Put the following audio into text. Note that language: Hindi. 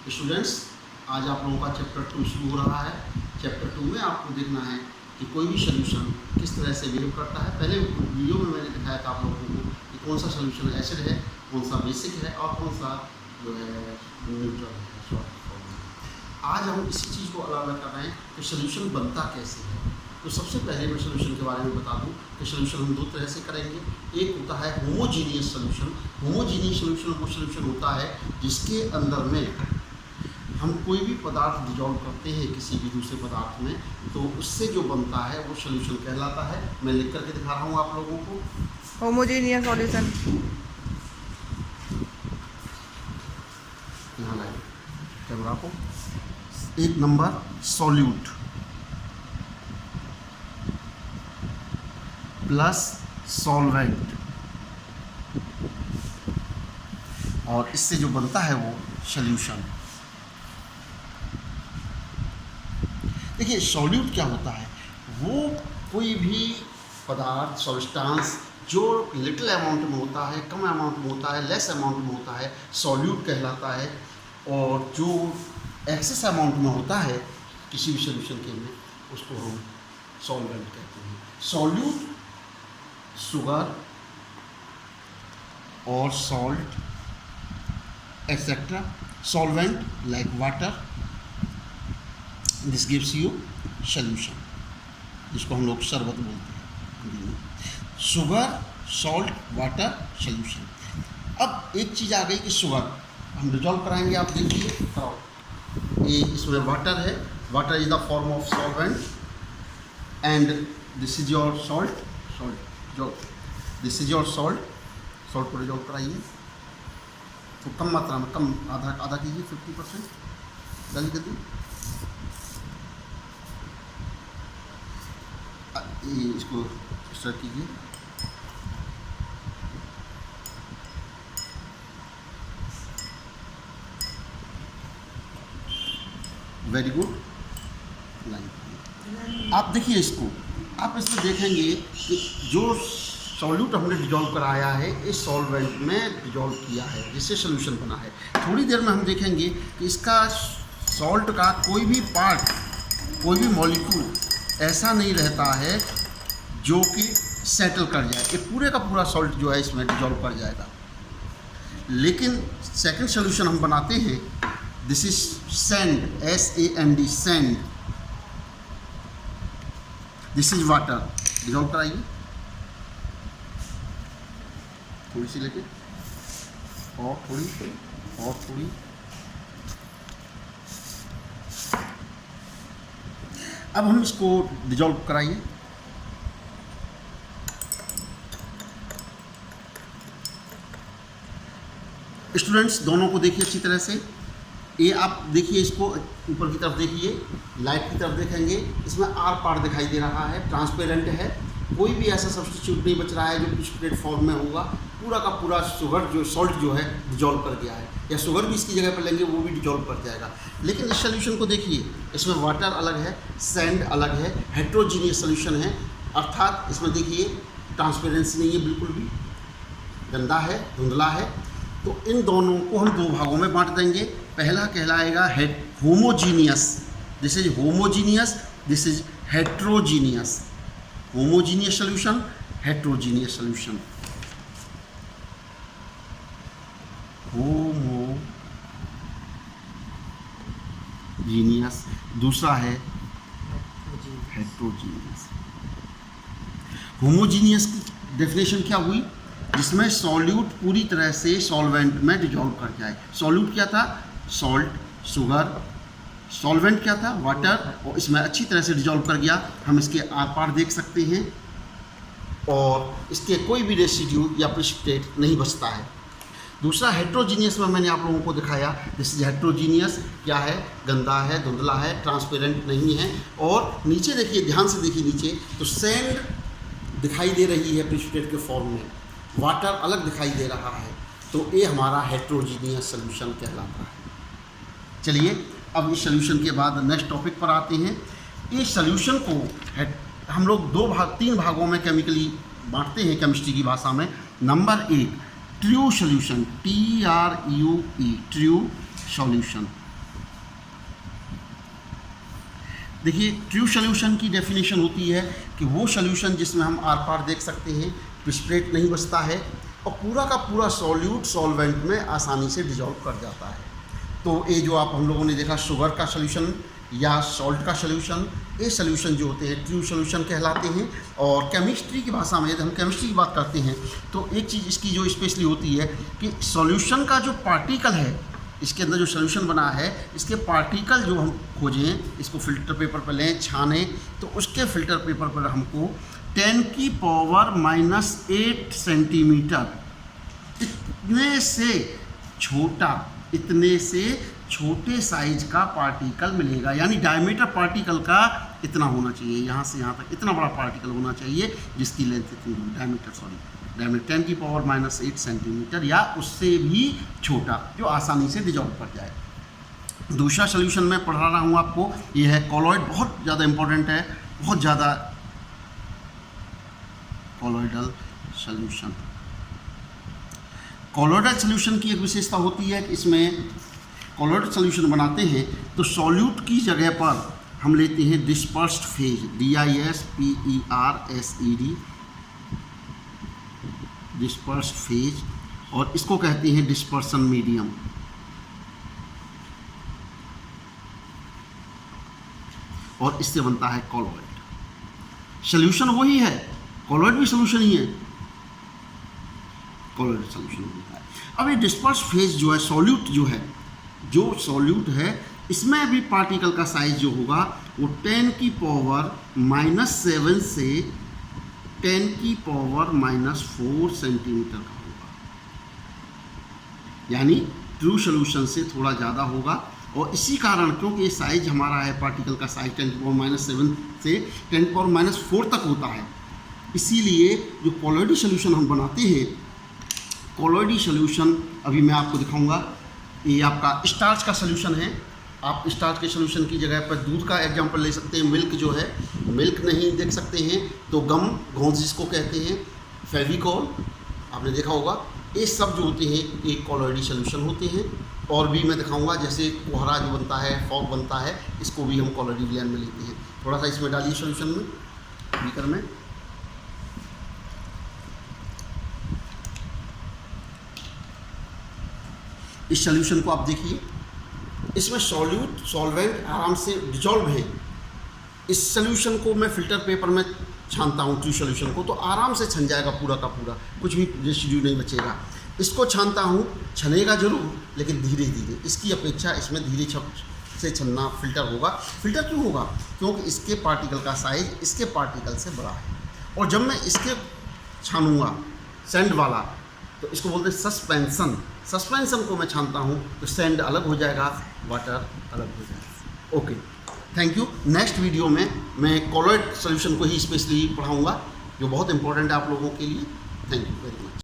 स्टूडेंट्स, आज आप लोगों का चैप्टर 2 शुरू हो रहा है। चैप्टर 2 में आपको देखना है कि कोई भी सोल्यूशन किस तरह से बिहेव करता है। पहले वीडियो में मैंने दिखाया था आप लोगों को कि कौन सा सोल्यूशन एसिड है, कौन सा बेसिक है और कौन सा जो है न्यूट्रल है, शॉर्ट फॉर्म में। आज हम इसी चीज़ को अलग अलग कर रहे हैं कि सोल्यूशन बनता कैसे है। तो सबसे पहले मैं सोल्यूशन के बारे में बता दूं कि सोल्यूशन हम दो तरह से करेंगे। एक होता है होमोजीनियस सोल्यूशन। होमोजीनियस सोल्यूशन वो सोल्यूशन होता है जिसके अंदर में हम कोई भी पदार्थ डिजॉल्व करते हैं किसी भी दूसरे पदार्थ में, तो उससे जो बनता है वो सोल्यूशन कहलाता है। मैं लिख करके दिखा रहा हूँ आप लोगों को। Homogeneous solution. यहाँ लाइए कैमरा को। एक नंबर सॉल्यूट प्लस सॉल्वेंट, और इससे जो बनता है वो सोल्यूशन। देखिए सॉल्यूट क्या होता है, वो कोई भी पदार्थ सब्सटेंस जो लिटिल अमाउंट में होता है, कम अमाउंट में होता है, लेस अमाउंट में होता है, सॉल्यूट कहलाता है। और जो एक्सेस अमाउंट में होता है किसी भी सोल्यूशन के में, उसको हम सॉल्वेंट कहते हैं। सॉल्यूट शुगर और salt etcetera, solvent like water, this gives you solution, जिसको हम लोग शरबत बोलते हैं। Sugar, salt, water, solution. अब एक चीज़ आ गई कि शुगर हम डिजॉल्व कराएंगे। आप देखिए ये इसमें वाटर है, water is the form of solvent and this is your salt, this is your salt. Salt को डिजॉल्व कराइए तो कम मात्रा में, कम आधा कीजिए, 50% डालिए कर दी। इसको स्टार्ट कीजिए। Very good. आप देखिए इसको, आप इसमें देखेंगे कि जो सॉल्यूट हमने डिजॉल्व कराया है इस सॉल्वेंट में डिजॉल्व किया है, जिससे सोल्यूशन बना है। थोड़ी देर में हम देखेंगे कि इसका सॉल्ट का कोई भी पार्ट, कोई भी मॉलिक्यूल ऐसा नहीं रहता है जो कि सेटल कर जाए। ये पूरे का पूरा सॉल्ट जो है इसमें डिजॉल्व कर जाएगा। लेकिन सेकंड सोल्यूशन हम बनाते हैं, this is sand, SAND, sand. This is water, dissolve कराइए थोड़ी सी लेके, और थोड़ी और थोड़ी। अब हम इसको डिजॉल्व कराइए। स्टूडेंट्स दोनों को देखिए अच्छी तरह से। ये आप देखिए, इसको ऊपर की तरफ देखिए, लाइट की तरफ देखेंगे, इसमें आर पार दिखाई दे रहा है, ट्रांसपेरेंट है। कोई भी ऐसा सब्स्टिट्यूट नहीं बच रहा है जो प्रिसिपिटेट फॉर्म में होगा। पूरा का पूरा शुगर जो सॉल्ट जो है डिजॉल्व कर गया है, या शुगर भी इसकी जगह पर लेंगे वो भी डिजॉल्व कर जाएगा। लेकिन इस सोल्यूशन को देखिए, इसमें वाटर अलग है, सैंड अलग है, हेट्रोजीनियस सोल्यूशन है। अर्थात इसमें देखिए ट्रांसपेरेंसी नहीं है, बिल्कुल भी गंदा है, धुंधला है। तो इन दोनों को हम दो भागों में बांट देंगे। पहला कहलाएगा homogeneous, this is homogeneous, this is heterogeneous. Homogeneous solution, heterogeneous solution. Homogeneous, दूसरा है हेट्रोजीनियस। होमोजीनियस की डेफिनेशन क्या हुई, जिसमें सॉल्यूट पूरी तरह से सॉल्वेंट में डिजॉल्व कर जाए। सॉल्यूट क्या था, सॉल्ट, शुगर। सॉल्वेंट क्या था, वाटर, और इसमें अच्छी तरह से डिजॉल्व कर गया। हम इसके आर पार देख सकते हैं और इसके कोई भी रेसिड्यू या प्रिसिपिटेट नहीं बचता है। दूसरा हेट्रोजीनियस में मैंने आप लोगों को दिखाया, दिस इज हेट्रोजीनियस। क्या है, गंदा है, धुंधला है, ट्रांसपेरेंट नहीं है। और नीचे देखिए, ध्यान से देखिए नीचे, तो सैंड दिखाई दे रही है प्रिसिपिटेट के फॉर्म में, वाटर अलग दिखाई दे रहा है। तो ये हमारा हेट्रोजीनियस सोल्यूशन कहलाता है। चलिए अब इस सोल्यूशन के बाद नेक्स्ट टॉपिक पर आते हैं। इस सोल्यूशन को हम लोग तीन भागों में केमिकली बांटते हैं केमिस्ट्री की भाषा में। Number 1 true solution, TRUE, true solution. देखिए ट्रू सोल्यूशन की डेफिनेशन होती है कि वो सोल्यूशन जिसमें हम आर पार देख सकते हैं, स्प्रेट नहीं बचता है और पूरा का पूरा सॉल्यूट सॉल्वेंट में आसानी से डिजॉल्व कर जाता है। तो ये जो आप हम लोगों ने देखा शुगर का सोल्यूशन या सॉल्ट का सोल्यूशन, ये सोल्यूशन जो होते हैं ट्रू सोल्यूशन कहलाते हैं। और केमिस्ट्री की भाषा में यदि हम केमिस्ट्री की बात करते हैं तो एक चीज़ इसकी जो स्पेशली होती है कि सॉल्यूशन का जो पार्टिकल है, इसके अंदर जो सोल्यूशन बना है, इसके पार्टिकल जो हम खोजें, इसको फिल्टर पेपर पर लें, छानें, तो उसके फिल्टर पेपर पर हमको 10⁻⁸ सेंटीमीटर इतने से छोटे साइज का पार्टिकल मिलेगा। यानी डायमीटर पार्टिकल का इतना होना चाहिए, यहाँ से यहाँ तक इतना बड़ा पार्टिकल होना चाहिए जिसकी लेंथ इतनी हो, डायमीटर 10⁻⁸ सेंटीमीटर या उससे भी छोटा, जो आसानी से डिजॉल्व कर जाए। दूसरा सोल्यूशन मैं पढ़ा रहा हूँ आपको, ये है कॉलॉइड। बहुत ज़्यादा इंपॉर्टेंट है, बहुत ज़्यादा, कॉलॉइडल सोल्यूशन। कॉलॉइडल सोल्यूशन की एक विशेषता होती है कि इसमें कॉलॉइडल सोल्यूशन बनाते हैं तो सॉल्यूट की जगह पर हम लेते हैं dispersed phase, DISPERSED, dispersed phase, और इसको कहते हैं डिस्पर्सन मीडियम। और इससे बनता है कॉलॉइड। सोल्यूशन वही है, कॉलॉइड भी सोल्यूशन ही है, कॉलॉइड सोल्यूशन बनता है। अब ये डिस्पर्स फेज जो है, सॉल्यूट जो है, जो सॉल्यूट है, इसमें भी पार्टिकल का साइज जो होगा वो 10⁻⁻7 से 10⁻⁻4 सेंटीमीटर का होगा। यानी ट्रू सोल्यूशन से थोड़ा ज़्यादा होगा। और इसी कारण, क्योंकि ये साइज हमारा है, पार्टिकल का साइज 10⁻⁻7 से 10⁻⁻4 तक होता है, इसीलिए जो कॉलॉइडल सोल्यूशन हम बनाते हैं, कॉलॉइडल सोल्यूशन अभी मैं आपको दिखाऊंगा। ये आपका स्टार्च का सोल्यूशन है। आप स्टार्च के सोल्यूशन की जगह पर दूध का एग्जांपल ले सकते हैं। मिल्क जो है, मिल्क नहीं देख सकते हैं तो गम, घोंस जिसको कहते हैं, फेविकॉल आपने देखा होगा, ये सब जो होते हैं ये कॉलॉइडल सोल्यूशन होते हैं। और भी मैं दिखाऊंगा, जैसे कोहरा जो बनता है, फॉग बनता है, इसको भी हम कॉलॉइडल विलयन में लेते हैं। थोड़ा सा इसमें डालिए सोल्यूशन में, बीकर में। इस सोल्यूशन को आप देखिए, इसमें सॉल्यूट सॉल्वेंट आराम से डिजॉल्व है। इस सोल्यूशन को मैं फिल्टर पेपर में छानता हूँ, ट्रू सोल्यूशन को, तो आराम से छन जाएगा पूरा का पूरा, कुछ भी रेसिड्यू नहीं बचेगा। इसको छानता हूँ, छनेगा जरूर लेकिन धीरे धीरे, इसकी अपेक्षा इसमें धीरे से छनना फिल्टर होगा। फिल्टर क्यों होगा? क्योंकि इसके पार्टिकल का साइज इसके पार्टिकल से बड़ा है। और जब मैं इसके छानूंगा सैंड वाला, तो इसको बोलते हैं सस्पेंशन। सस्पेंशन को मैं छानता हूँ तो सैंड अलग हो जाएगा, वाटर अलग हो जाएगा। Okay, thank you. Next video में मैं कॉलॉइड सोल्यूशन को ही स्पेशली पढ़ाऊँगा, जो बहुत इंपॉर्टेंट है आप लोगों के लिए। Thank you very much.